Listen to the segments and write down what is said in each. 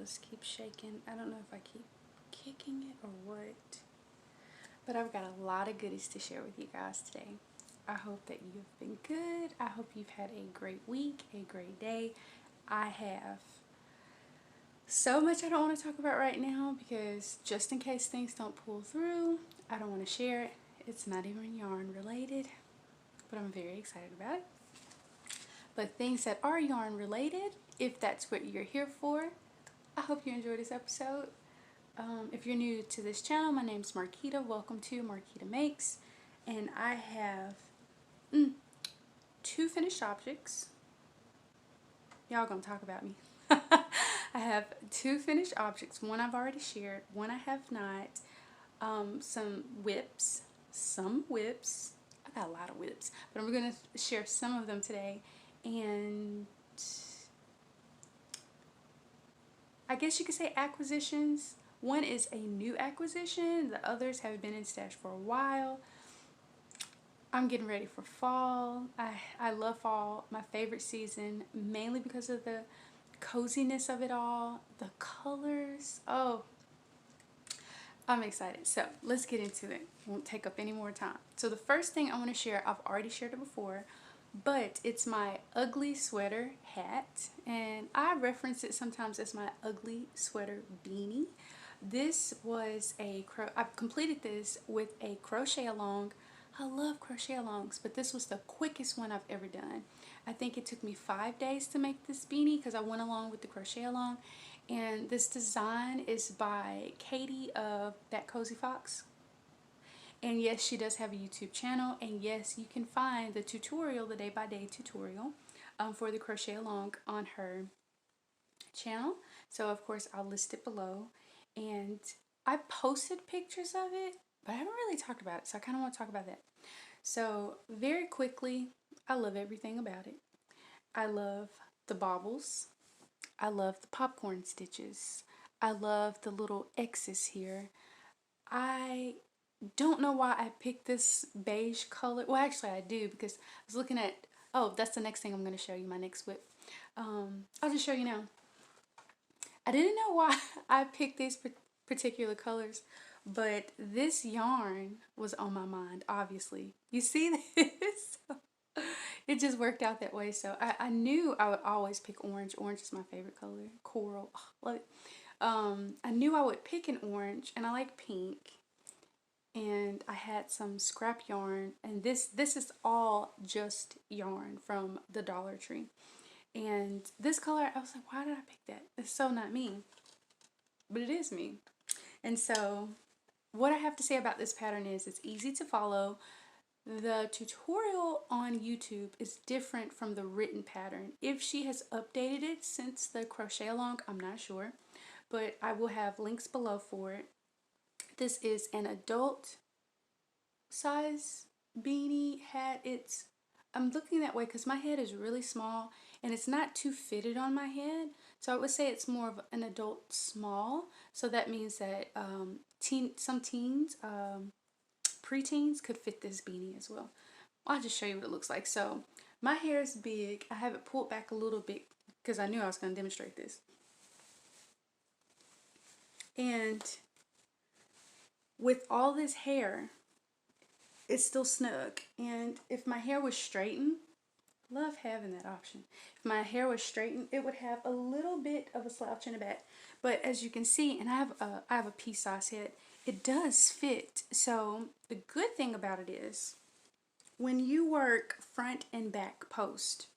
this keeps shaking. I don't know if I keep kicking it or what. But I've got a lot of goodies to share with you guys today. I hope that you've been good. I hope you've had a great week, a great day. I have so much I don't want to talk about right now because just in case things don't pull through, I don't want to share it. It's not even yarn related, but I'm very excited about it. But things that are yarn related, if that's what you're here for, I hope you enjoy this episode. If you're new to this channel, my name's Marquita. Welcome to Marquita Makes. And I have 2 finished objects. Y'all gonna talk about me. I have 2 finished objects. One I've already shared, one I have not. Some WIPs. I got a lot of WIPs, but I'm gonna share some of them today. And I guess you could say acquisitions. One is a new acquisition. The others have been in stash for a while. I'm getting ready for fall. I love fall, my favorite season, mainly because of the coziness of it all, the colors. Oh, I'm excited. So let's get into it. Won't take up any more time. So the first thing I want to share, I've already shared it before, but it's my ugly sweater hat, and I reference it sometimes as my ugly sweater beanie. This was I've completed this with a crochet along. I love crochet alongs, but this was the quickest one I've ever done. I think it took me 5 days to make this beanie because I went along with the crochet along. And this design is by Katie of That Cozy Fox. And yes, she does have a YouTube channel. And yes, you can find the tutorial, the day-by-day tutorial for the crochet along on her channel. So of course I'll list it below. And I posted pictures of it, but I haven't really talked about it. So I kind of want to talk about that. So very quickly, I love everything about it. I love the baubles. I love the popcorn stitches. I love the little X's here. I don't know why I picked this beige color. Well, actually I do, because I was looking at, oh, that's the next thing I'm going to show you, my next WIP. I'll just show you now. I didn't know why I picked these particular colors, but this yarn was on my mind, obviously. You see this? It just worked out that way. So I knew I would always pick orange. Orange is my favorite color. Coral. Oh, love it. I knew I would pick an orange, and I like pink. And I had some scrap yarn, and this is all just yarn from the Dollar Tree. And this color, I was like, why did I pick that? It's so not me. But it is me. And so what I have to say about this pattern is it's easy to follow. The tutorial on YouTube is different from the written pattern. If she has updated it since the crochet along, I'm not sure, but I will have links below for it. This is an adult size beanie hat. I'm looking that way because my head is really small and it's not too fitted on my head. So I would say it's more of an adult small. So that means that some teens, preteens could fit this beanie as well. I'll just show you what it looks like. So my hair is big. I have it pulled back a little bit because I knew I was going to demonstrate this. And with all this hair, it's still snug. And if my hair was straightened, love having that option. If my hair was straightened, it would have a little bit of a slouch in the back. But as you can see, and I have a pea size head, it does fit. So the good thing about it is when you work front and back post,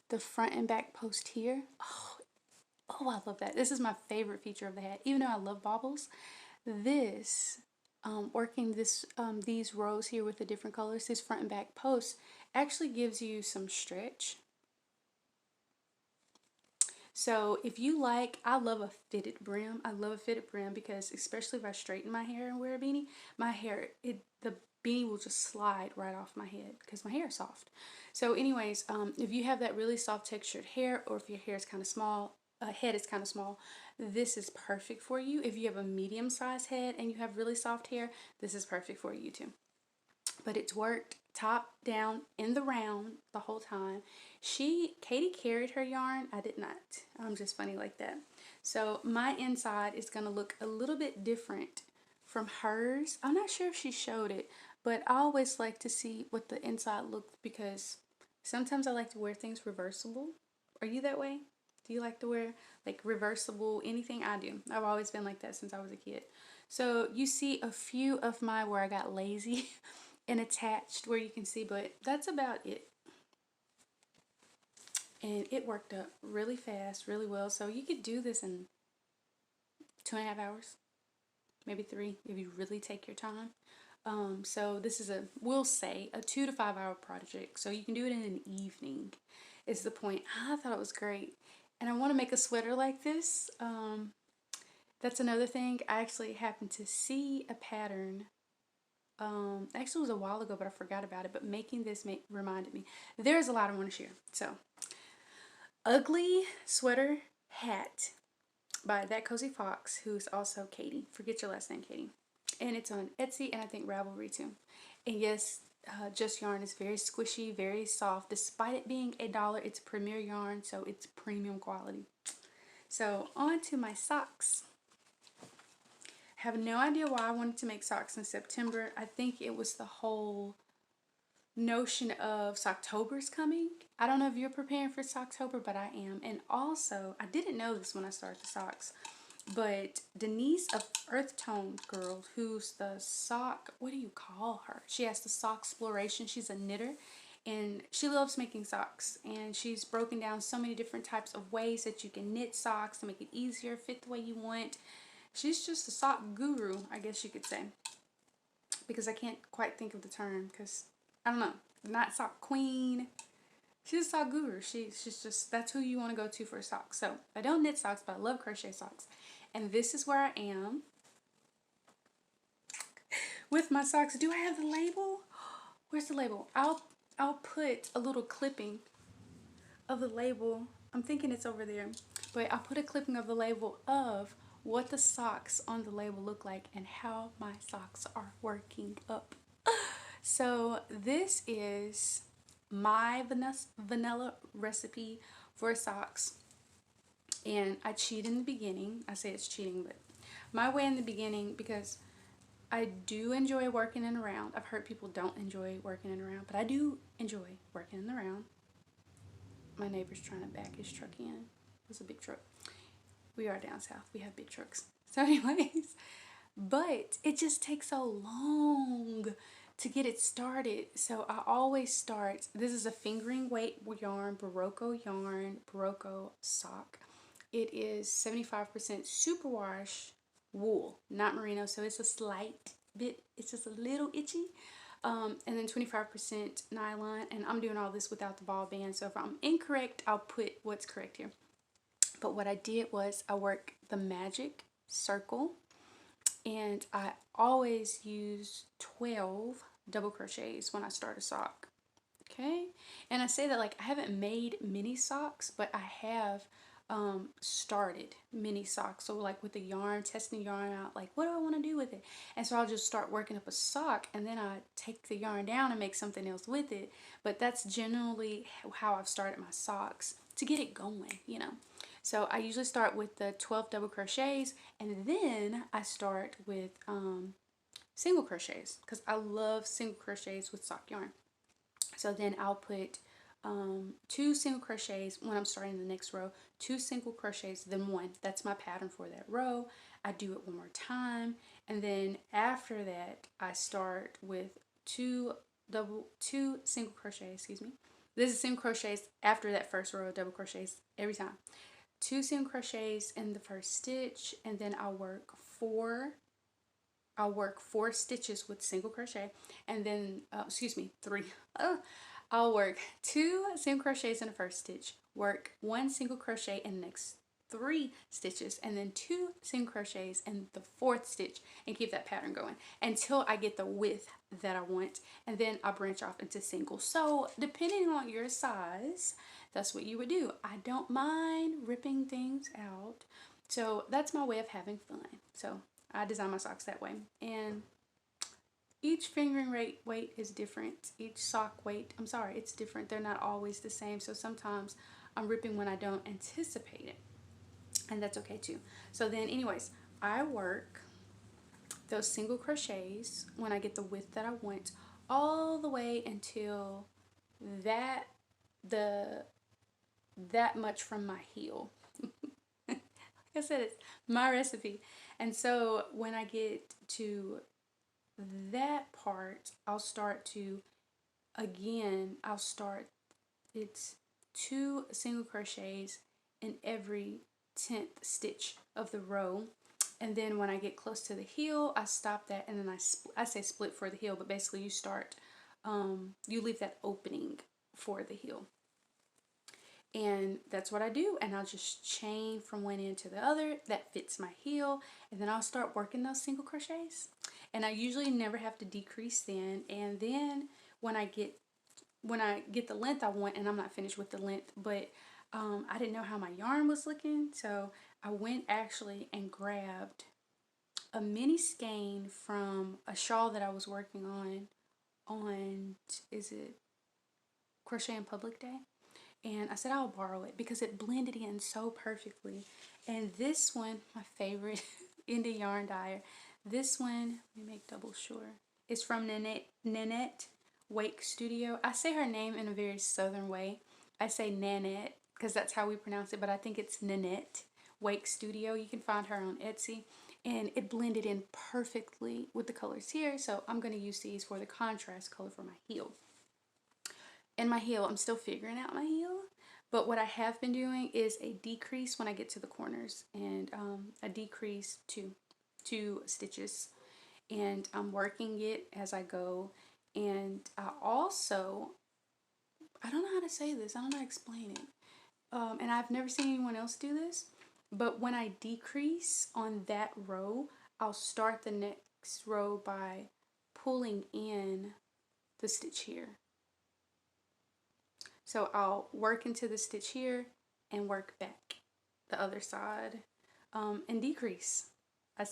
the front and back post here, oh, I love that. This is my favorite feature of the hat. Even though I love baubles, this working these rows here with the different colors, this front and back post actually gives you some stretch. So if you like, I love a fitted brim. I love a fitted brim because especially if I straighten my hair and wear a beanie, my hair, the beanie will just slide right off my head because my hair is soft. So anyways, if you have that really soft textured hair, or if your hair is kind of small, head is kind of small, this is perfect for you. If you have a medium sized head and you have really soft hair, this is perfect for you too. But it's worked top down in the round the whole time. Katie carried her yarn. I did not. I'm just funny like that. So my inside is going to look a little bit different from hers. I'm not sure if she showed it, but I always like to see what the inside looked because sometimes I like to wear things reversible. Are you that way? Do you like to wear like reversible anything? I do. I've always been like that since I was a kid. So you see a few of my where I got lazy and attached where you can see, but that's about it. And it worked up really fast, really well. So you could do this in 2.5 hours, maybe 3 if you really take your time. So this is we'll say a 2 to 5 hour project. So you can do it in an evening is the point. I thought it was great. And I want to make a sweater like this. That's another thing. I actually happened to see a pattern. Actually it was a while ago, but I forgot about it. But making this reminded me. There's a lot I want to share. So, Ugly Sweater Hat by That Cozy Fox, who's also Katie. Forget your last name, Katie. And it's on Etsy and I think Ravelry too. And yes, Just Yarn is very squishy, very soft. Despite it being $1, it's premier yarn, so it's premium quality. So on to my socks. Have no idea why I wanted to make socks in September. I think it was the whole notion of Socktober's coming. I don't know if you're preparing for Socktober, but I am. And also, I didn't know this when I started the socks, but Denise of Earth Tone Girl, who's the sock, what do you call her? She has the sock exploration. She's a knitter and she loves making socks, and she's broken down so many different types of ways that you can knit socks to make it easier, fit the way you want. She's just a sock guru, I guess you could say, because I can't quite think of the term because I don't know, not sock queen. She's a sock guru. She's just, that's who you want to go to for socks. So I don't knit socks, but I love crochet socks. And this is where I am with my socks. Do I have the label? Where's the label? I'll put a little clipping of the label. I'm thinking it's over there, but I'll put a clipping of the label of what the socks on the label look like and how my socks are working up. So this is my vanilla recipe for socks, and I cheat in the beginning. I say it's cheating, but my way in the beginning, because I do enjoy working in a round. I've heard people don't enjoy working in a round, but I do enjoy working in the round. My neighbor's trying to back his truck in. It was a big truck. We are down south. We have big trucks. So anyways, but it just takes so long to get it started. So I always start, this is a fingering weight yarn, Barocco sock. It is 75% superwash wool, not merino. So it's a slight bit, it's just a little itchy. And then 25% nylon. And I'm doing all this without the ball band. So if I'm incorrect, I'll put what's correct here. But what I did was I worked the magic circle, and I always use 12 double crochets when I start a sock. Okay, and I say that like I haven't made mini socks, but I have started mini socks. So like with the yarn, testing yarn out, like what do I want to do with it? And so I'll just start working up a sock, and then I take the yarn down and make something else with it. But that's generally how I've started my socks to get it going, you know. So I usually start with the 12 double crochets, and then I start with single crochets because I love single crochets with sock yarn. So then I'll put 2 single crochets when I'm starting the next row, 2 single crochets, then 1. That's my pattern for that row. I do it one more time, and then after that I start with 2 single crochets, excuse me. This is single crochets after that first row of double crochets every time. 2 single crochets in the first stitch, and then I'll work 4 stitches with single crochet, and then 3. I'll work 2 single crochets in the first stitch, work 1 single crochet in the next 3 stitches, and then 2 single crochets in the 4th stitch, and keep that pattern going until I get the width that I want, and then I'll branch off into singles. So depending on your size, that's what you would do. I don't mind ripping things out. So that's my way of having fun. So I design my socks that way. And each fingering weight is different. Each sock weight, I'm sorry, it's different. They're not always the same. So sometimes I'm ripping when I don't anticipate it. And that's okay too. So then anyways, I work those single crochets when I get the width that I want all the way until that that much from my heel. Like I said, it's my recipe. And so when I get to that part, I'll start it's 2 single crochets in every 10th stitch of the row. And then when I get close to the heel, I stop that, and then I say split for the heel, but basically you start, you leave that opening for the heel. And that's what I do, and I'll just chain from one end to the other that fits my heel, and then I'll start working those single crochets. And I usually never have to decrease then. And then when I get the length I want, and I'm not finished with the length, but I didn't know how my yarn was looking, so I went actually and grabbed a mini skein from a shawl that I was working on, is it Crochet in Public Day? And I said I'll borrow it because it blended in so perfectly. And this one, my favorite indie yarn dyer, this one, let me make double sure, it's from Nanette Wake Studio. I say her name in a very southern way. I say Nanette because that's how we pronounce it, but I think it's Nanette Wake Studio. You can find her on Etsy, and it blended in perfectly with the colors here, so I'm going to use these for the contrast color for my heel. And my heel, I'm still figuring out my heel, but what I have been doing is a decrease when I get to the corners, and a decrease two stitches, and I'm working it as I go. And I don't know how to say this, I don't know how to explain it, and I've never seen anyone else do this, but when I decrease on that row, I'll start the next row by pulling in the stitch here. So I'll work into the stitch here and work back the other side, and decrease. I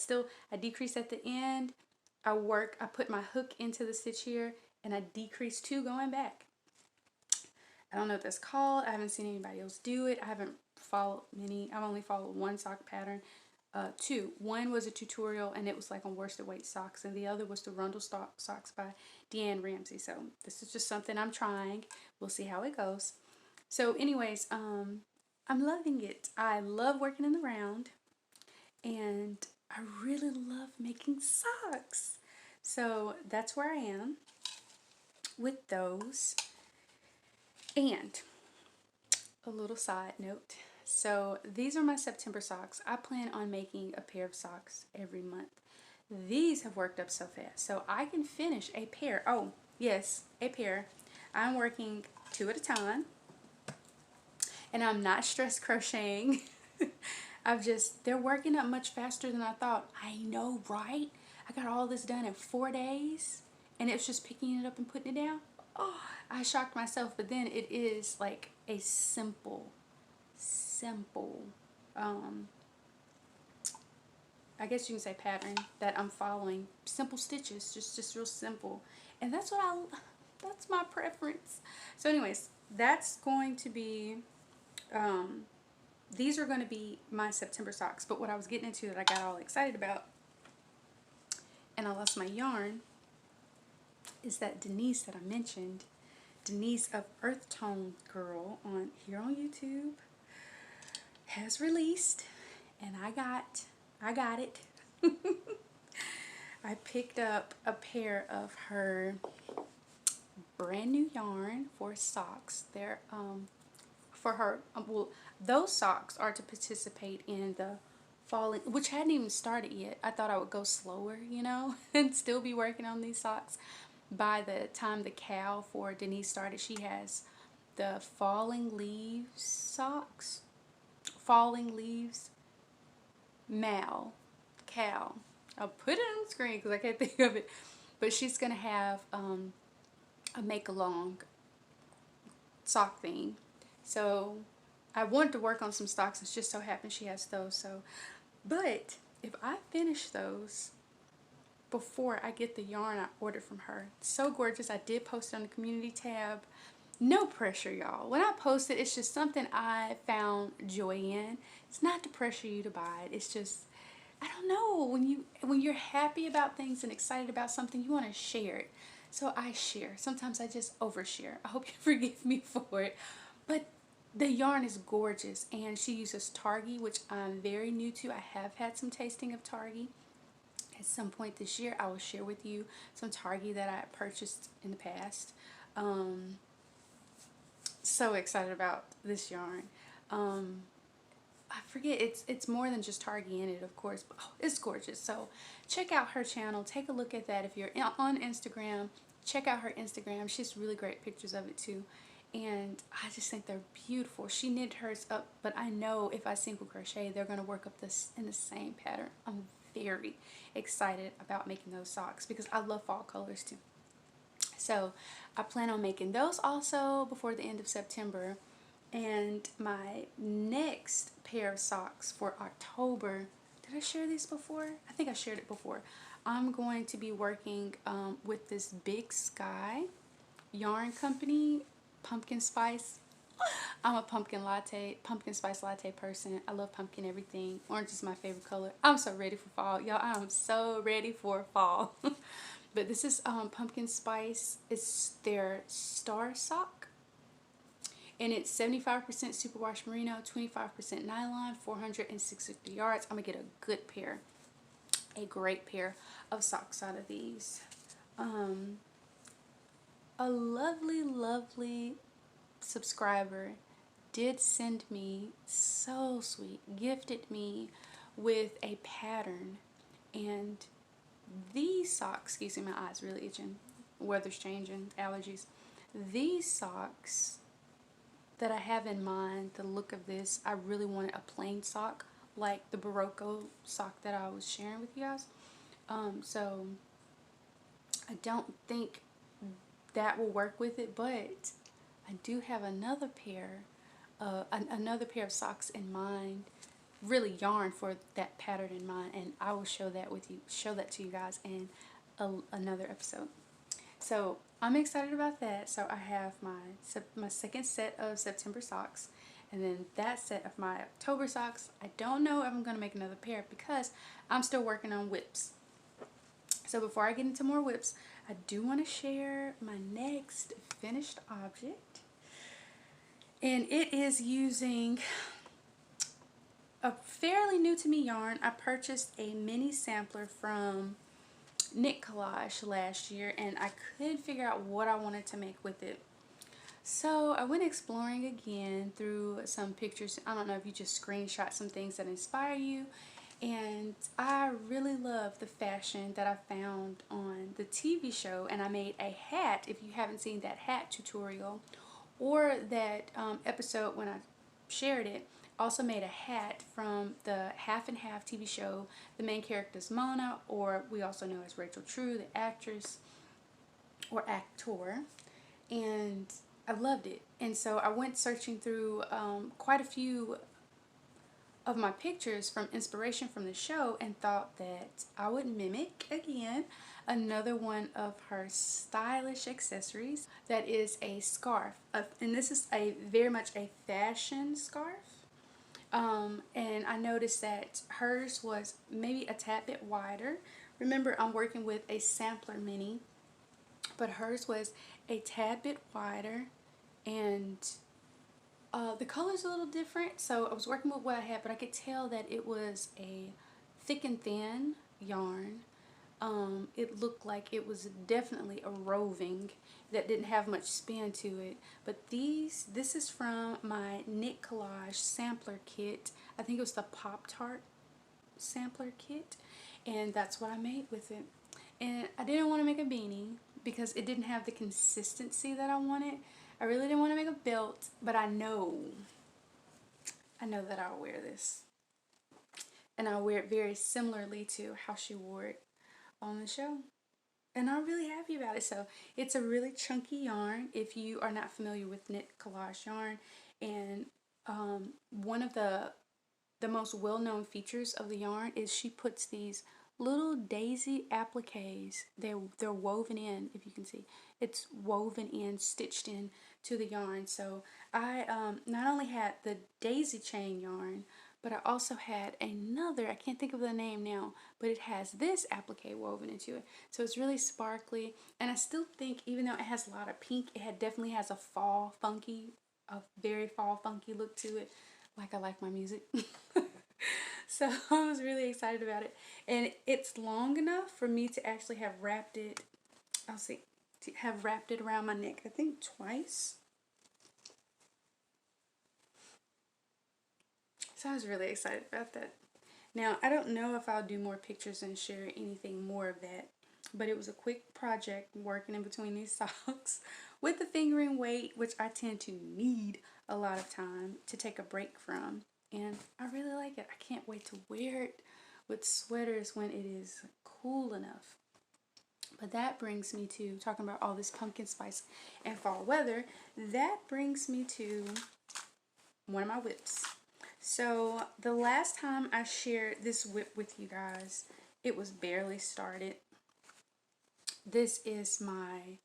decrease at the end. I put my hook into the stitch here, and I decrease 2 going back. I don't know what that's called. I haven't seen anybody else do it. I haven't followed many. I've only followed one sock pattern. 2. One was a tutorial, and it was like on worsted weight socks, and the other was the Rundle socks by Deanne Ramsey. So this is just something I'm trying. We'll see how it goes. So anyways, I'm loving it. I love working in the round, and I really love making socks. So that's where I am with those. And a little side note. So these are my September socks. I plan on making a pair of socks every month. These have worked up so fast, so I can finish a pair. Oh, yes, a pair. I'm working 2 at a time, and I'm not stress crocheting. They're working up much faster than I thought. I know, right? I got all this done in 4 days, and it's just picking it up and putting it down. Oh, I shocked myself, but then it is like a simple, I guess you can say pattern that I'm following. Simple stitches, just real simple. And that's my preference. So anyways, that's going to be, these are going to be my September socks. But what I was getting into that I got all excited about, and I lost my yarn, is that Denise that I mentioned, Denise of Earth Tone Girl here on YouTube, has released, and I got it. I picked up a pair of her brand new yarn for socks. They're for her, well, those socks are to participate in the falling, which hadn't even started yet. I thought I would go slower, you know, and still be working on these socks. By the time the cow for Denise started, she has the falling leaves socks. Falling leaves cow. I'll put it on the screen because I can't think of it. But she's going to have a make-along sock theme. So I wanted to work on some socks. It just so happens she has those. So, but if I finish those, before I get the yarn I ordered from her. So gorgeous. I did post it on the community tab. No pressure, y'all. When I post it, it's just something I found joy in. It's not to pressure you to buy it. It's just, I don't know, when you're happy about things and excited about something, you want to share it. So I share. Sometimes I just overshare. I hope you forgive me for it. But the yarn is gorgeous, and she uses Targhee, which I'm very new to. I have had some tasting of Targhee. At some point this year, I will share with you some Targhee that I purchased in the past. So excited about this yarn. I forget, it's more than just Targhee in it, of course, but oh, it's gorgeous. So check out her channel. Take a look at that. If you're on Instagram, check out her Instagram. She has really great pictures of it too. And I just think they're beautiful. She knit hers up, but I know if I single crochet, they're going to work up this in the same pattern. I'm very excited about making those socks because I love fall colors too. So I plan on making those also before the end of September. And my next pair of socks for October, did I share this before? I think I shared it before. I'm going to be working with this Big Sky yarn company, pumpkin spice. I'm a pumpkin spice latte person. I love pumpkin everything. Orange is my favorite color. I'm so ready for fall. Y'all, I am so ready for fall. But this is pumpkin spice. It's their star sock. And it's 75% superwash merino, 25% nylon, 460 yards. I'm going to get a good pair, a great pair of socks out of these. A lovely, lovely subscriber did send me, so sweet, gifted me with a pattern. And these socks, excuse me, my eyes really itching, weather's changing, allergies. These socks that I have in mind, the look of this, I really wanted a plain sock like the Barocco sock that I was sharing with you guys. So I don't think that will work with it, but I do have another pair of socks in mind, really yarn for that pattern in mind, and I will show that to you guys in another episode. So I'm excited about that. So I have my second set of September socks, and then that set of my October socks. I don't know if I'm going to make another pair because I'm still working on WIPs. So before I get into more WIPs, I do want to share my next finished object. And it is using a fairly new to me yarn. I purchased a mini sampler from Knit Collage last year, and I couldn't figure out what I wanted to make with it. So I went exploring again through some pictures. I don't know if you just screenshot some things that inspire you. And I really love the fashion that I found on the TV show, and I made a hat. If you haven't seen that hat tutorial or that episode when I shared it, also made a hat from the Half and Half TV show. The main character is Mona, or we also know as Rachel True, the actress or actor, and I loved it. And so I went searching through quite a few of my pictures from inspiration from the show and thought that I would mimic again another one of her stylish accessories. That is a scarf, and this is very much a fashion scarf. And I noticed that hers was maybe a tad bit wider. Remember, I'm working with a sampler mini, but hers was a tad bit wider, and the color's a little different. So I was working with what I had, but I could tell that it was a thick and thin yarn. It looked like it was definitely a roving that didn't have much spin to it. But this is from my Knit Collage sampler kit. I think it was the Pop-Tart sampler kit, and that's what I made with it. And I didn't want to make a beanie because it didn't have the consistency that I wanted. I really didn't want to make a belt, but I know that I'll wear this. And I'll wear it very similarly to how she wore it on the show. And I'm really happy about it. So it's a really chunky yarn if you are not familiar with Knit Collage yarn. And one of the most well-known features of the yarn is she puts these little daisy appliques. They're woven in, if you can see. It's woven in, stitched in to the yarn. So I not only had the daisy chain yarn, but I also had another, I can't think of the name now, but it has this applique woven into it. So it's really sparkly, and I still think, even though it has a lot of pink, it definitely has a very fall funky look to it, like I like my music. So I was really excited about it. And it's long enough for me to actually have wrapped it, I'll see, to have wrapped it around my neck, I think twice. So I was really excited about that. Now, I don't know if I'll do more pictures and share anything more of that, but it was a quick project working in between these socks with the fingering weight, which I tend to need a lot of time to take a break from. And I really like it. I can't wait to wear it with sweaters when it is cool enough. But that brings me to talking about all this pumpkin spice and fall weather. That brings me to one of my WIPs. So the last time I shared this WIP with you guys, it was barely started. This is my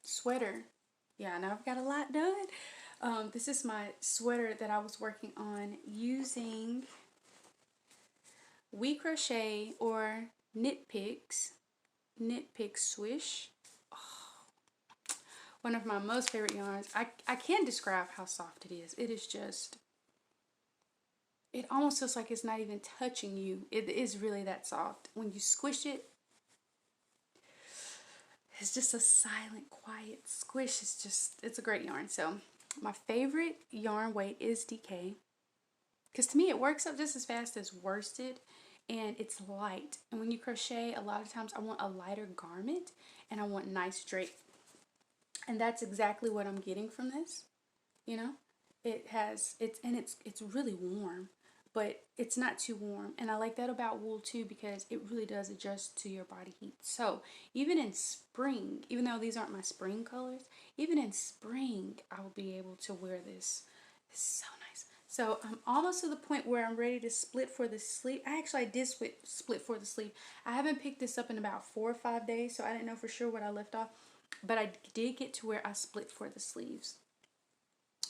sweater. Yeah, now I've got a lot done. This is my sweater that I was working on using WeCrochet or Knitpick Swish. Oh, one of my most favorite yarns. I can't describe how soft it is. It is just, it almost feels like it's not even touching you. It is really that soft. When you squish it, it's just a silent, quiet squish. It's a great yarn. So my favorite yarn weight is DK, because to me it works up just as fast as worsted, and it's light. And when you crochet, a lot of times I want a lighter garment and I want nice drape. And that's exactly what I'm getting from this. You know, it's really warm, but it's not too warm. And I like that about wool too, because it really does adjust to your body heat. So even in spring, even though these aren't my spring colors, even in spring I will be able to wear this. It's so nice. So I'm almost to the point where I'm ready to split for the sleeve. I did split for the sleeve. I haven't picked this up in about 4 or 5 days, so I didn't know for sure what I left off, but I did get to where I split for the sleeves.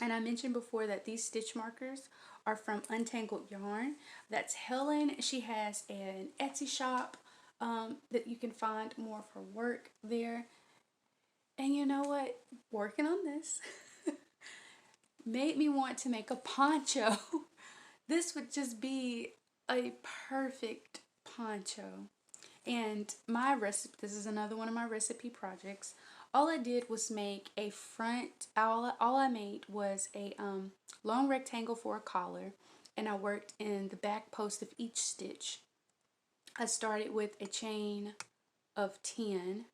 And I mentioned before that these stitch markers are from Untangled Yarn. That's Helen. She has an Etsy shop that you can find more of her work there. And you know what? Working on this made me want to make a poncho. This would just be a perfect poncho. And my recipe, this is another one of my recipe projects. All I did was make a front, all I made was a long rectangle for a collar, and I worked in the back post of each stitch. I started with a chain of 10,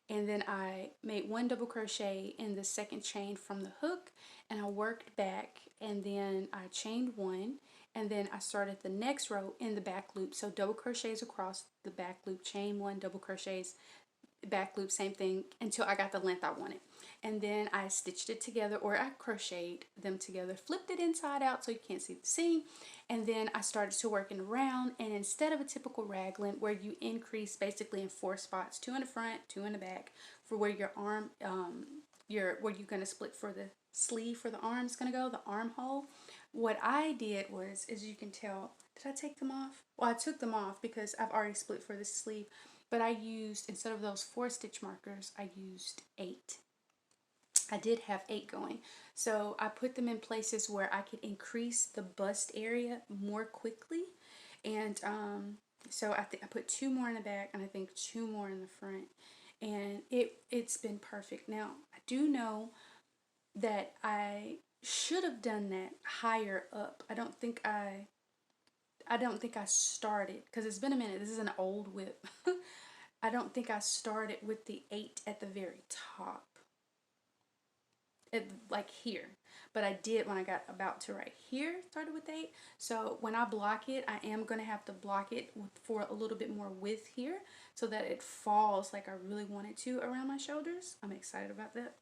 and then I made 1 double crochet in the second chain from the hook, and I worked back, and then I chained 1, and then I started the next row in the back loop. So double crochets across the back loop, chain 1, double crochets, back loop, same thing, until I got the length I wanted. And then I stitched it together, or I crocheted them together, flipped it inside out so you can't see the seam, and then I started to work in round. And instead of a typical raglan where you increase basically in 4 spots, 2 in the front, 2 in the back, for where your arm, where you're going to split for the sleeve for the arm is going to go, the armhole. What I did was, as you can tell, did I take them off? Well, I took them off because I've already split for the sleeve. But I used, instead of those 4 stitch markers, I used 8. I did have 8 going. So I put them in places where I could increase the bust area more quickly. And so I put 2 more in the back, and I think 2 more in the front. And it's been perfect. Now, I do know that I should have done that higher up. I don't think I started, because it's been a minute. This is an old WIP. I don't think I started with the 8 at the very top, like here. But I did when I got about to right here, started with 8. So when I block it, I am going to have to block it for a little bit more width here, so that it falls like I really want it to around my shoulders. I'm excited about that.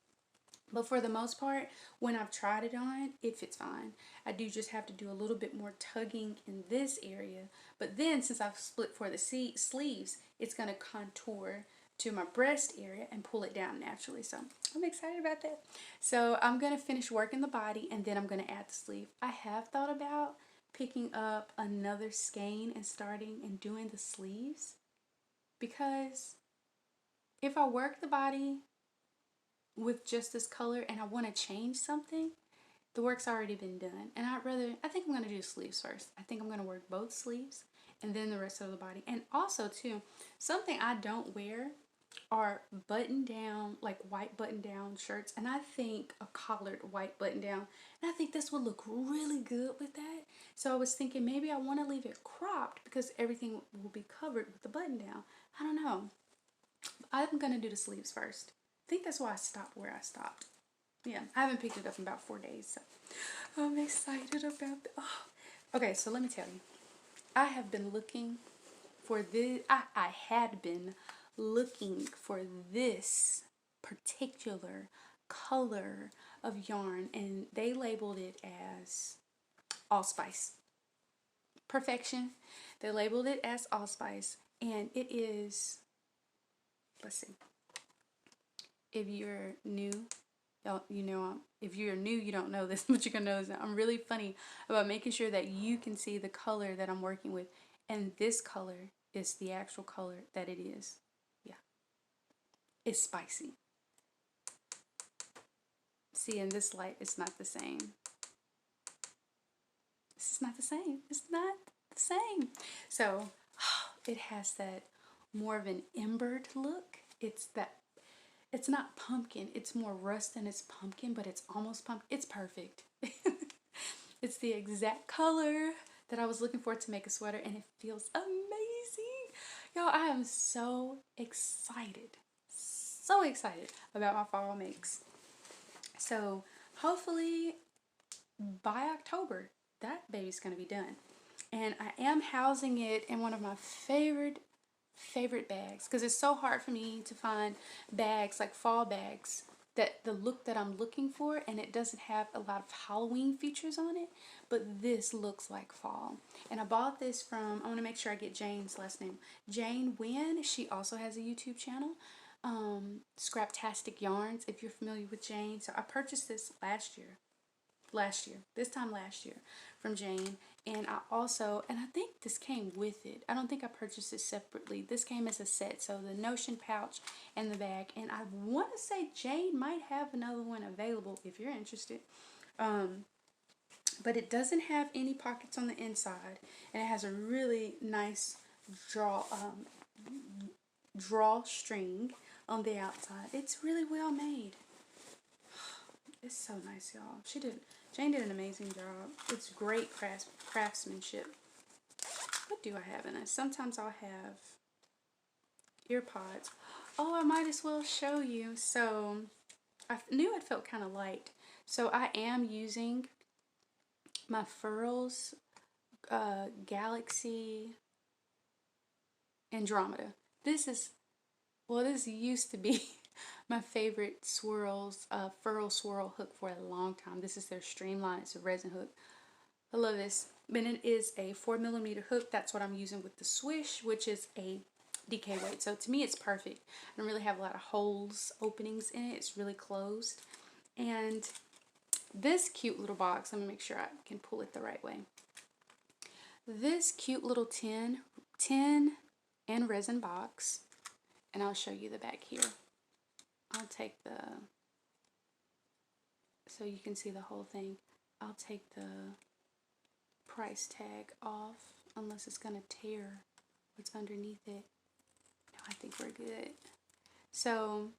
But for the most part, when I've tried it on, it fits fine. I do just have to do a little bit more tugging in this area. But then since I've split for the sleeves, it's going to contour to my breast area and pull it down naturally. So I'm excited about that. So I'm going to finish working the body and then I'm going to add the sleeve. I have thought about picking up another skein and starting and doing the sleeves, because if I work the body with just this color and I want to change something, the work's already been done. And I think I'm going to do sleeves first. I think I'm going to work both sleeves and then the rest of the body. And also too, something I don't wear are button down, like white button down shirts. And I think a collared white button down, and I think this would look really good with that. So I was thinking maybe I want to leave it cropped because everything will be covered with the button down. I don't know. I'm going to do the sleeves first. I think that's why I stopped where I stopped. Yeah, I haven't picked it up in about 4 days, so I'm excited about it. Oh. Okay, so let me tell you. I have been looking for this. I had been looking for this particular color of yarn, and they labeled it as allspice. Perfection. They labeled it as allspice, and it is, let's see. If you're new, you know, if you're new, you don't know this, but you're gonna know this. I'm really funny about making sure that you can see the color that I'm working with, and this color is the actual color that it is. Yeah, it's spicy. See, in this light, it's not the same. It's not the same. It's not the same. So it has that more of an embered look. It's not pumpkin. It's more rust than it's pumpkin, but it's almost pumpkin. It's perfect. It's the exact color that I was looking for to make a sweater, and it feels amazing. Y'all, I am so excited. So excited about my fall makes. So hopefully by October, that baby's going to be done. And I am housing it in one of my favorite bags, because it's so hard for me to find bags, like fall bags, that the look that I'm looking for, and it doesn't have a lot of Halloween features on it, but this looks like fall. And I bought this from, I want to make sure I get Jane's last name, Jane Wynn. She also has a YouTube channel, Scraptastic Yarns, if you're familiar with Jane. So I purchased this this time last year from Jane. And I think this came with it. I don't think I purchased it separately. This came as a set, so the Notion pouch and the bag. And I want to say Jane might have another one available if you're interested. But it doesn't have any pockets on the inside, and it has a really nice drawstring on the outside. It's really well made. It's so nice, y'all. Jane did an amazing job. It's great craftsmanship. What do I have in it? Sometimes I'll have ear pods. Oh, I might as well show you. So I knew it felt kind of light. So I am using my Furls Galaxy Andromeda. This used to be my favorite Furl swirl hook for a long time. This is their Streamline. It's a resin hook. I love this. And it is a 4mm hook. That's what I'm using with the Swish, which is a DK weight. So to me, it's perfect. I don't really have a lot of holes, openings in it. It's really closed. And this cute little box, let me make sure I can pull it the right way. This cute little tin and resin box, and I'll show you the back here. I'll take so you can see the whole thing. I'll take the price tag off, unless it's gonna tear what's underneath it. No, I think we're good. So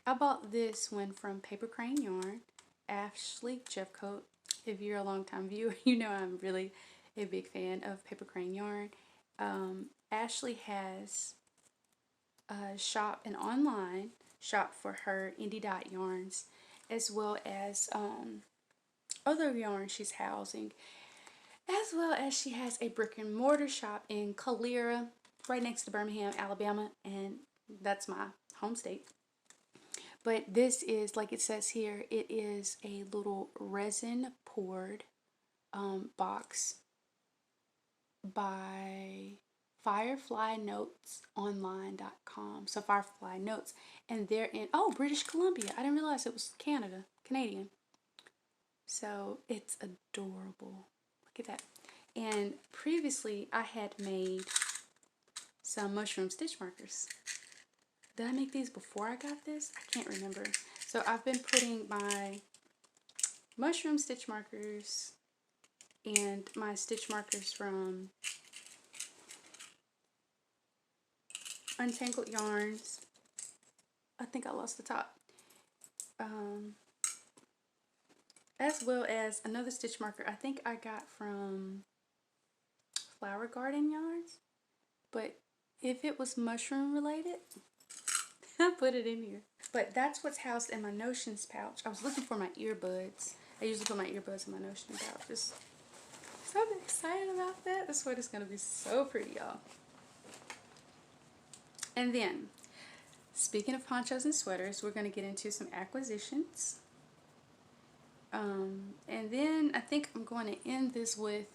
I bought this one from Paper Crane Yarn, Ashley Jeffcoat. If you're a long-time viewer, you know I'm really a big fan of Paper Crane Yarn. Ashley has a shop, an online shop for her indie dot yarns, as well as other yarns she's housing, as well as she has a brick and mortar shop in Calera, right next to Birmingham, Alabama, and that's my home state. But this is, like it says here, it is a little resin poured box by fireflynotesonline.com. So Firefly Notes, and they're in, oh, British Columbia. I didn't realize it was Canadian. So it's adorable. Look at that. And previously I had made some mushroom stitch markers. Did I make these before I got this? I can't remember. So I've been putting my mushroom stitch markers and my stitch markers from Untangled Yarns. I think I lost the top. As well as another stitch marker I think I got from Flower Garden Yarns. But if it was mushroom related, I put it in here. But that's what's housed in my Notions pouch. I was looking for my earbuds. I usually put my earbuds in my Notion pouch. Just so excited about that. This sweater's going to be so pretty, y'all. And then, speaking of ponchos and sweaters, we're going to get into some acquisitions. And then I think I'm going to end this with,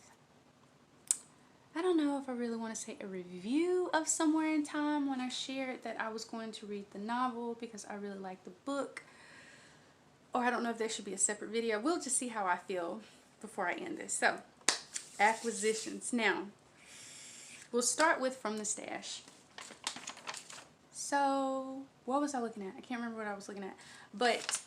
I don't know if I really want to say a review of Somewhere in Time, when I shared that I was going to read the novel because I really like the book. Or I don't know if there should be a separate video. We'll just see how I feel before I end this. So, acquisitions. Now, we'll start with From the Stash. So, what was I looking at? I can't remember what I was looking at. But,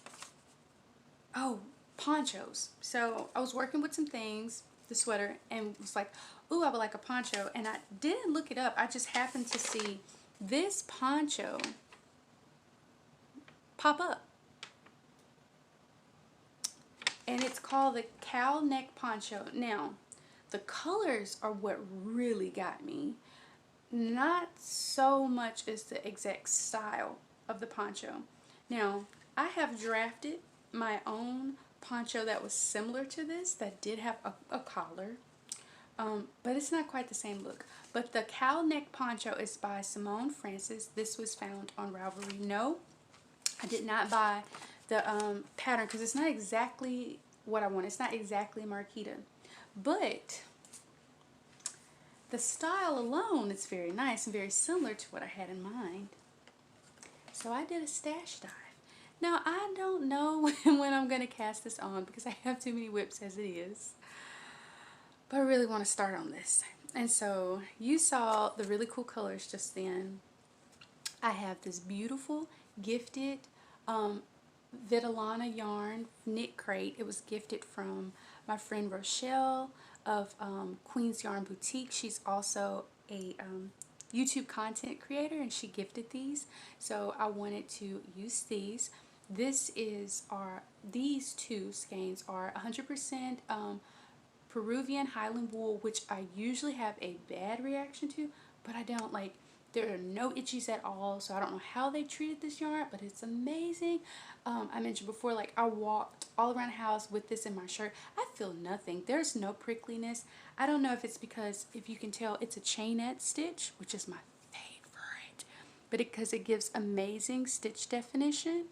oh, ponchos. So, I was working with some things, the sweater, and was like, ooh, I would like a poncho. And I didn't look it up. I just happened to see this poncho pop up. And it's called the cow neck poncho. Now, the colors are what really got me. Not so much as the exact style of the poncho. Now, I have drafted my own poncho that was similar to this, that did have a collar. But it's not quite the same look. But the cow neck poncho is by Simone Francis. This was found on Ravelry. No, I did not buy the pattern because it's not exactly what I want. It's not exactly Marquita. But the style alone is very nice and very similar to what I had in mind. So I did a stash dive. Now, I don't know when I'm going to cast this on because I have too many WIPs as it is. But I really want to start on this. And so you saw the really cool colors just then. I have this beautiful gifted Vitalana yarn knit crate. It was gifted from my friend Rochelle of Queen's Yarn Boutique. She's also a YouTube content creator, and she gifted these. So I wanted to use these. These two skeins are 100% Peruvian Highland wool, which I usually have a bad reaction to, but I don't. Like, there are no itchies at all, so I don't know how they treated this yarn, but it's amazing. I mentioned before, like, I walked all around the house with this in my shirt. I feel nothing. There's no prickliness. I don't know if it's because, if you can tell, it's a chainette stitch, which is my favorite, but because it gives amazing stitch definition.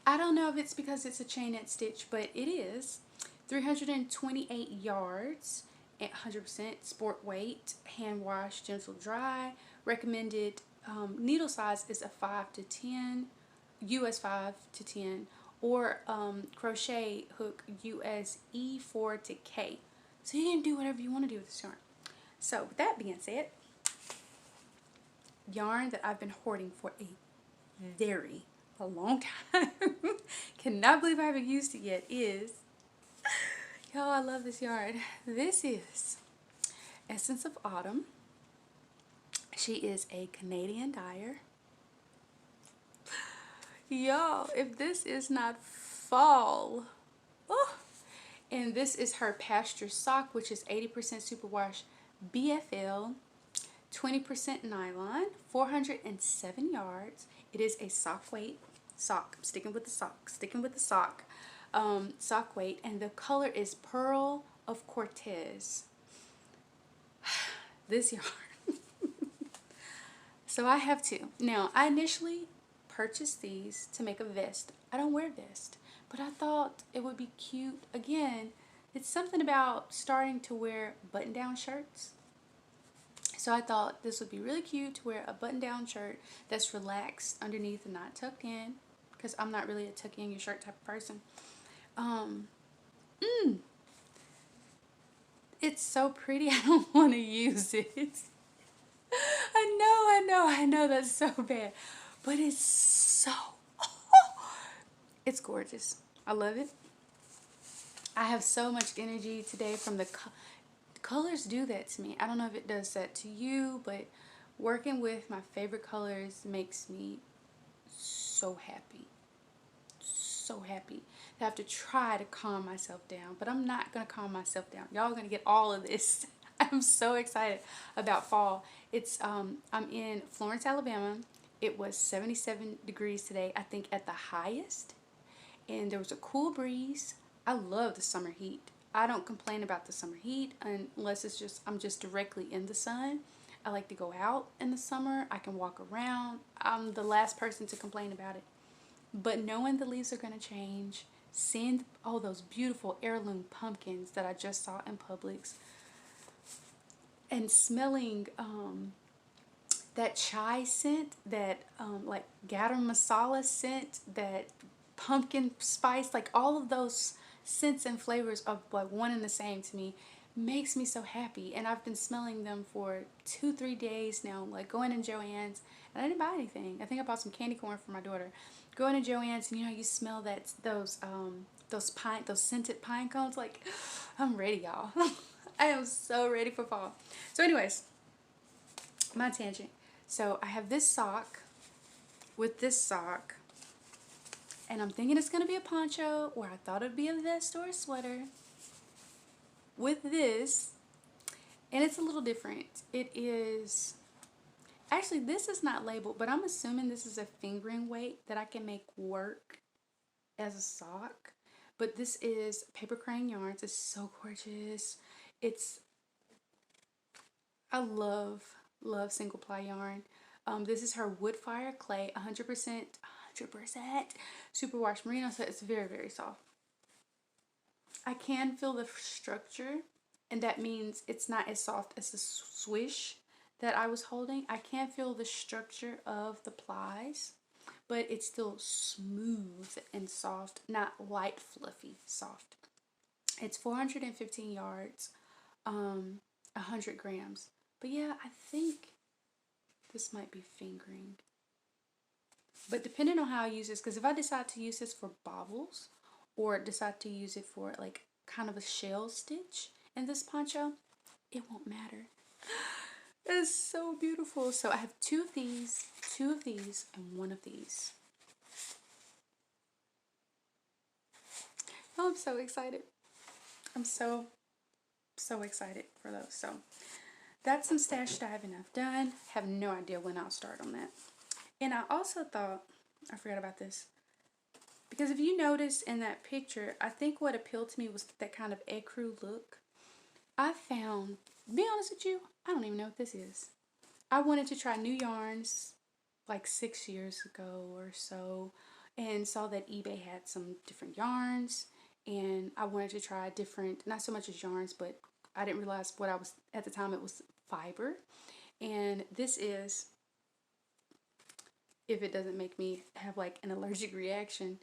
I don't know if it's because it's a chainette stitch, but it is. 328 yards, 100% sport weight, hand wash, gentle dry. Recommended needle size is a 5 to 10, US 5 to 10, or crochet hook US E4 to K. So you can do whatever you want to do with this yarn. So with that being said, yarn that I've been hoarding for a long time, cannot believe I haven't used it yet, is, y'all, I love this yarn. This is Essence of Autumn. She is a Canadian dyer. Y'all, if this is not fall. Oh. And this is her pasture sock, which is 80% superwash BFL, 20% nylon, 407 yards. It is a sock weight sock. I'm sticking with the sock. Sock weight, and the color is Pearl of Cortez. This yarn. So I have two. Now, I initially purchased these to make a vest. I don't wear vest, but I thought it would be cute. Again, it's something about starting to wear button-down shirts. So I thought this would be really cute to wear a button-down shirt that's relaxed underneath and not tucked in, because I'm not really a tuck in your shirt type of person. Um, it's so pretty. I don't want to use it. I know that's so bad, but it's so, it's gorgeous. I love it. I have so much energy today from the colors do that to me. I don't know if it does that to you, but working with my favorite colors makes me so happy. So happy. I have to try to calm myself down, but I'm not going to calm myself down. Y'all are going to get all of this. I'm so excited about fall. It's I'm in Florence, Alabama. It was 77 degrees today, I think at the highest, and there was a cool breeze. I love the summer heat. I don't complain about the summer heat unless it's just I'm just directly in the sun. I like to go out in the summer. I can walk around. I'm the last person to complain about it. But knowing the leaves are going to change, seeing all those beautiful heirloom pumpkins that I just saw in Publix, and smelling that chai scent, that like garam masala scent, that pumpkin spice, like all of those scents and flavors are like one and the same to me, makes me so happy. And I've been smelling them for 2-3 days now, like going in Joann's, and I didn't buy anything. I think I bought some candy corn for my daughter. Going to Joann's, and you know, you smell that those scented pine cones. Like, I'm ready, y'all. I am so ready for fall. So anyways, my tangent. So I have this sock with this sock, and I'm thinking it's gonna be a poncho, or I thought it'd be a vest or a sweater with this, and it's a little different. It is, actually this is not labeled, but I'm assuming this is a fingering weight that I can make work as a sock. But this is paper crayon yarns. It's so gorgeous. It's, I love single ply yarn. This is her wood fire clay, 100% superwash merino, so it's very, very soft. I can feel the structure, and that means it's not as soft as the swish that I was holding. I can feel the structure of the plies, but it's still smooth and soft, not light fluffy soft. It's 415 yards, 100 grams. But yeah, I think this might be fingering. But depending on how I use this, because if I decide to use this for bobbles, or decide to use it for like kind of a shell stitch in this poncho, it won't matter. It's so beautiful. So I have two of these, and one of these. Oh, I'm so excited. I'm so excited for those. So that's some stash diving I've done. Have no idea when I'll start on that. And I also thought, I forgot about this, because if you notice in that picture, I think what appealed to me was that kind of ecru look. I found, to be honest with you, I don't even know what this is. I wanted to try new yarns like 6 years ago or so, and saw that eBay had some different yarns, and I wanted to try different, not so much as yarns, but I didn't realize what I was, at the time it was fiber. And this is, if it doesn't make me have like an allergic reaction,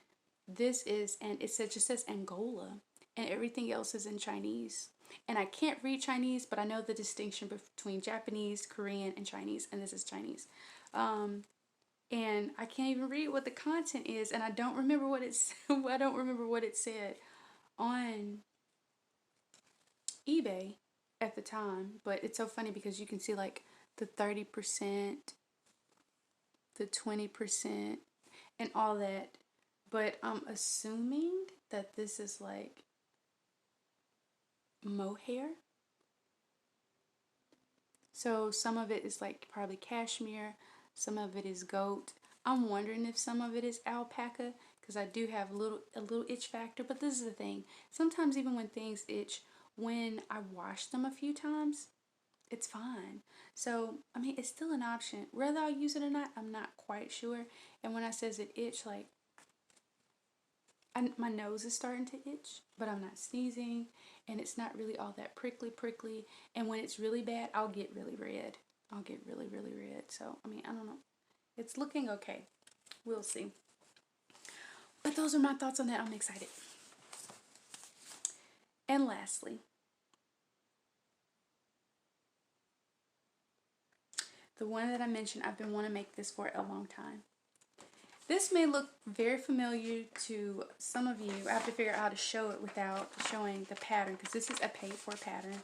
this is, and it just says Angola, and everything else is in Chinese. And I can't read Chinese, but I know the distinction between Japanese, Korean, and Chinese, and this is Chinese. And I can't even read what the content is, and I don't remember what it's I don't remember what it said on eBay at the time. But it's so funny because you can see like the 30%, the 20%, and all that. But I'm assuming that this is like mohair. So some of it is like probably cashmere, some of it is goat. I'm wondering if some of it is alpaca, because I do have a little itch factor. But this is the thing. Sometimes even when things itch, when I wash them a few times, it's fine. So, I mean, it's still an option. Whether I'll use it or not, I'm not quite sure. And when I says it itch, like, my nose is starting to itch, but I'm not sneezing, and it's not really all that prickly. And when it's really bad, I'll get really red. I'll get really red. So, I mean, I don't know. It's looking okay. We'll see. But those are my thoughts on that. I'm excited. And lastly, the one that I mentioned, I've been wanting to make this for a long time. This may look very familiar to some of you. I have to figure out how to show it without showing the pattern, because this is a paid-for pattern.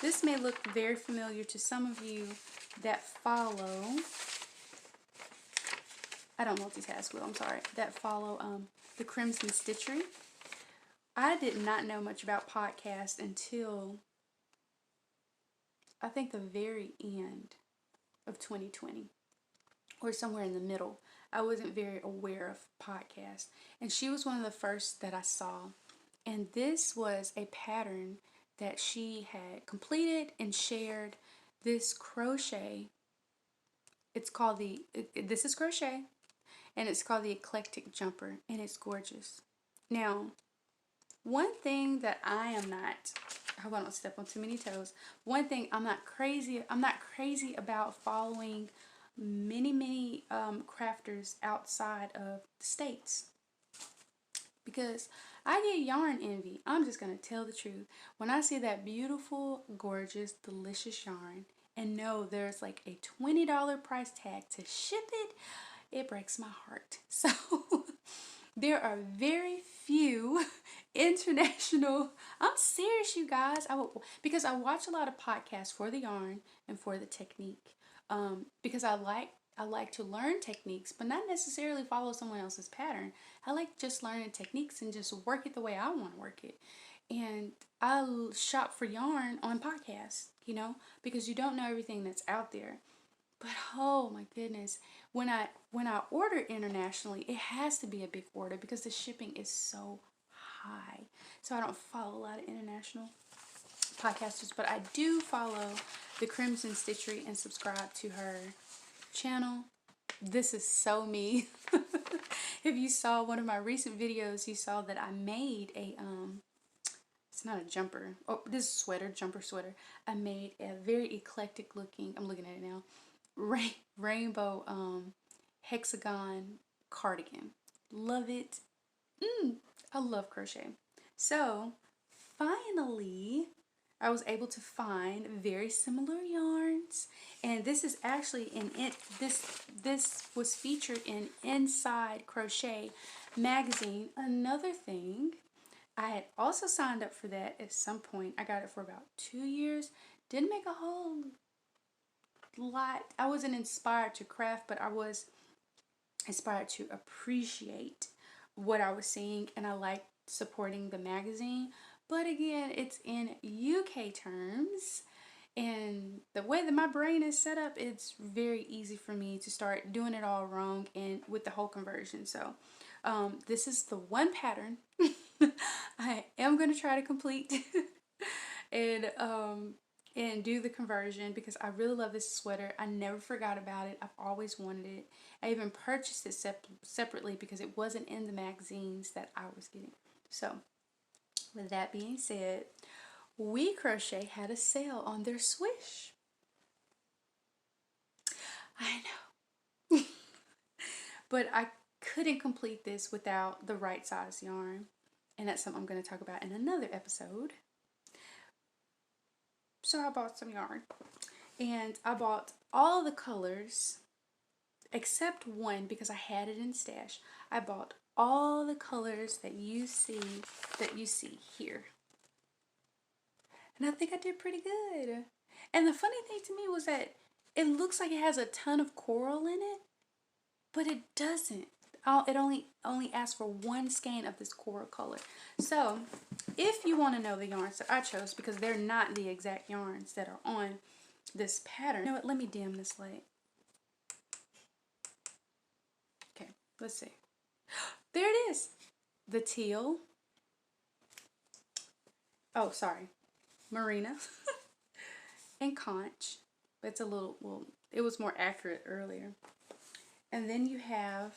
This may look very familiar to some of you that follow, I don't multitask, Will, I'm sorry, that follow the Crimson Stitchery. I did not know much about podcasts until I think the very end of 2020, or somewhere in the middle. I wasn't very aware of podcasts, and she was one of the first that I saw. And this was a pattern that she had completed and shared. This crochet, it's called this is crochet, and it's called the Eclectic jumper, and it's gorgeous. Now, one thing that I am not, I hope I don't step on too many toes. One thing I'm not crazy about following many crafters outside of the States, because I get yarn envy. I'm just gonna tell the truth. When I see that beautiful, gorgeous, delicious yarn and know there's like a $20 price tag to ship it, it breaks my heart. So there are very few international, I'm serious, you guys, because I watch a lot of podcasts for the yarn and for the technique, because I like to learn techniques, but not necessarily follow someone else's pattern. I like just learning techniques and just work it the way I want to work it. And I shop for yarn on podcasts, you know, because you don't know everything that's out there. But oh my goodness, when I order internationally, it has to be a big order because the shipping is so high. So I don't follow a lot of international podcasters, but I do follow the Crimson Stitchery and subscribe to her channel. This is so me. If you saw one of my recent videos, you saw that I made a it's not a jumper. Oh, this is sweater, jumper sweater. I made a very eclectic looking, I'm looking at it now, rainbow hexagon cardigan. Love it. I love crochet. So finally I was able to find very similar yarns, and this is actually in it. This was featured in Inside Crochet magazine. Another thing, I had also signed up for that at some point. I got it for about 2 years. Didn't make a whole lot. I wasn't inspired to craft, but I was inspired to appreciate what I was seeing, and I liked supporting the magazine. But again, it's in UK terms, and the way that my brain is set up, it's very easy for me to start doing it all wrong and with the whole conversion. So this is the one pattern I am going to try to complete and do the conversion, because I really love this sweater. I never forgot about it. I've always wanted it. I even purchased it separately because it wasn't in the magazines that I was getting. So with that being said, WeCrochet had a sale on their Swish. I know. But I couldn't complete this without the right size yarn. And that's something I'm going to talk about in another episode. So I bought some yarn. And I bought all the colors except one because I had it in stash. I bought all the colors that you see here. And I think I did pretty good. And the funny thing to me was that it looks like it has a ton of coral in it, but it doesn't. It only asks for one skein of this coral color. So if you want to know the yarns that I chose, because they're not the exact yarns that are on this pattern. You know what? Let me dim this light. Okay, let's see. There it is. The teal. Oh, sorry. Marina and conch. It's a little, well, it was more accurate earlier. And then you have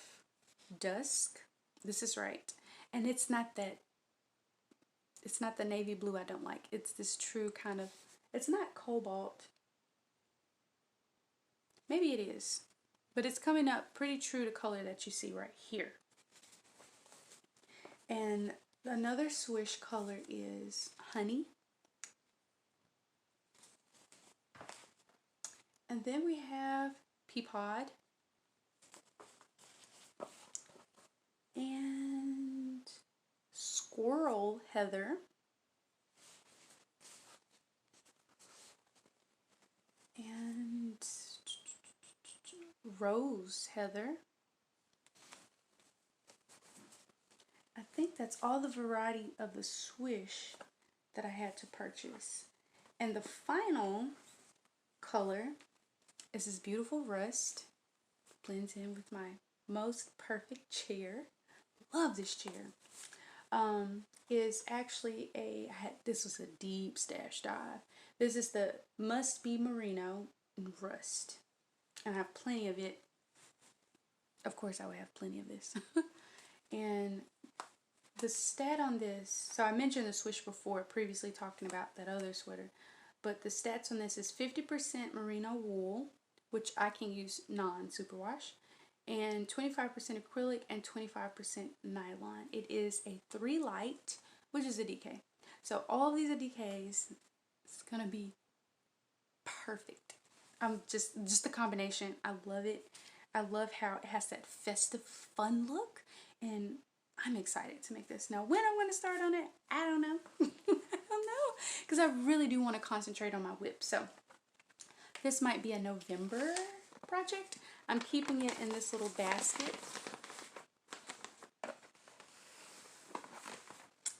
dusk. This is right. And it's not that, it's not the navy blue I don't like. It's this true kind of, it's not cobalt. Maybe it is. But it's coming up pretty true to color that you see right here. And another swish color is honey. And then we have pea pod. And squirrel heather. And rose heather. I think that's all the variety of the swish that I had to purchase. And the final color is this beautiful rust. Blends in with my most perfect chair. Love this chair. Is actually this was a deep stash dive. This is the Must Be Merino in Rust. And I have plenty of it. Of course I would have plenty of this. And the stat on this, so I mentioned the swish before, previously talking about that other sweater. But the stats on this is 50% merino wool, which I can use non-superwash, and 25% acrylic and 25% nylon. It is a 3 light, which is a DK. So all these are DKs. It's gonna be perfect. Just the combination. I love it. I love how it has that festive fun look, and I'm excited to make this. Now, when I'm gonna start on it, I don't know. I don't know, because I really do want to concentrate on my WIP. So this might be a November project. I'm keeping it in this little basket.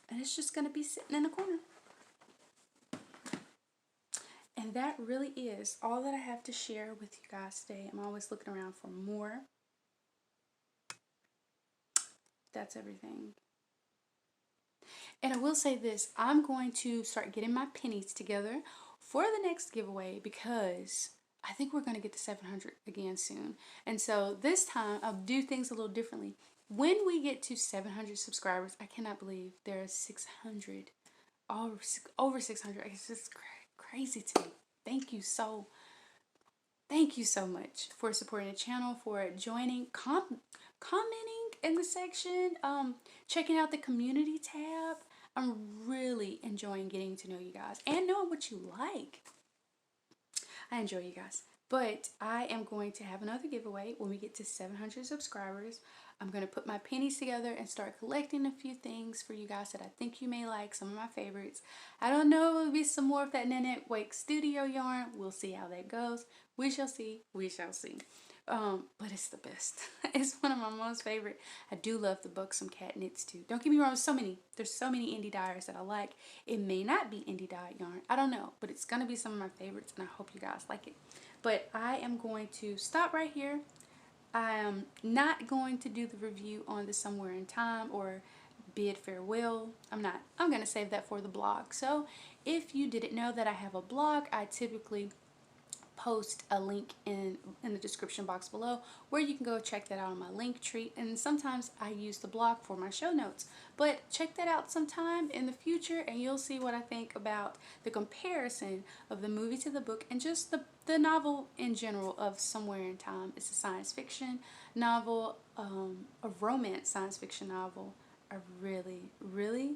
And it's just going to be sitting in a corner. And that really is all that I have to share with you guys today. I'm always looking around for more. That's everything. And I will say this, I'm going to start getting my pennies together for the next giveaway because I think we're going to get to 700 again soon. And so this time I'll do things a little differently. When we get to 700 subscribers, I cannot believe there are 600, over 600. It's just crazy to me. Thank you so much for supporting the channel, for joining, commenting in the section, checking out the community tab. I'm really enjoying getting to know you guys and knowing what you like. I enjoy you guys. But I am going to have another giveaway when we get to 700 subscribers. I'm going to put my pennies together and start collecting a few things for you guys that I think you may like, some of my favorites. I don't know, it will be some more of that Nanette Wake Studio yarn. We'll see how that goes. We shall see. We shall see. But it's the best. It's one of my most favorite. I do love the Buxom Cat knits too. Don't get me wrong, there's so many indie dyers that I like. It may not be indie dye yarn. I don't know, but it's going to be some of my favorites and I hope you guys like it. But I am going to stop right here. I am not going to do the review on the Somewhere in Time or bid farewell. I'm not. I'm going to save that for the blog. So if you didn't know that I have a blog, I typically post a link in the description box below where you can go check that out on my link tree, and sometimes I use the blog for my show notes. But check that out sometime in the future and you'll see what I think about the comparison of the movie to the book and just the novel in general of Somewhere in Time. It's a science fiction novel, a romance science fiction novel. I really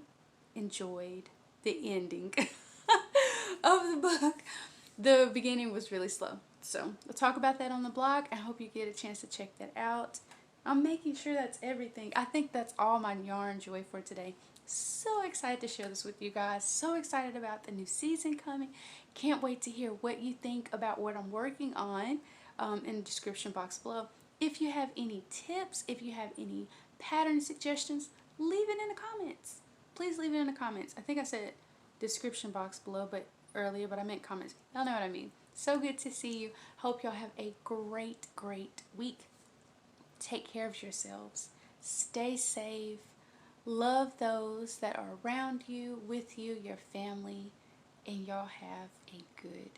enjoyed the ending of the book. The beginning was really slow. So we'll talk about that on the blog. I hope you get a chance to check that out. I'm making sure that's everything. I think that's all my yarn joy for today. So excited to share this with you guys. So excited about the new season coming. Can't wait to hear what you think about what I'm working on in the description box below. If you have any tips, if you have any pattern suggestions, leave it in the comments. Please leave it in the comments. I think I said description box below, but earlier, but I meant comments. Y'all know what I mean. So good to see you. Hope y'all have a great week. Take care of yourselves. Stay safe. Love those that are around you, with you, your family. and y'all have a good